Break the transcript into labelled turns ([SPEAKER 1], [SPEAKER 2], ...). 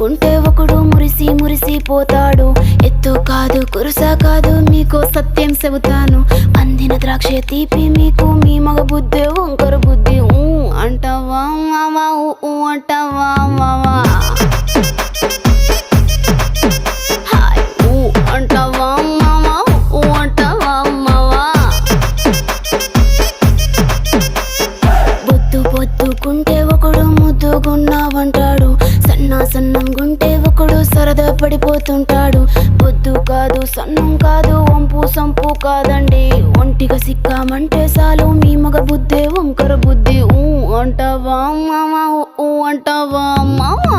[SPEAKER 1] ఉంటే ఒకడు మురిసి మురిసి పోతాడు. ఎత్తు కాదు కురుస కాదు మీకో సత్యం చెబుతాను. అందిన ద్రాక్ష తీపి మీకు మీ మగ బుద్ధి వంకర బుద్ధి. అంటావా మావా అంటావా మావా అంటావా మావా అంటావా మావా. బొద్దు బొద్దుకుంటే ఒకడు ముద్దుగున్నావంటాడు. సన్నం గుంటే ఒకడు సరదా పడిపోతుంటాడు. బొద్దు కాదు సన్నం కాదు వంపు సంపు కాదండి. ఒంటిగా సిక్కామంటే చాలు మీ మగ బుద్ధే వంకర బుద్ధి. అంటావా మావా అంటావా మావా.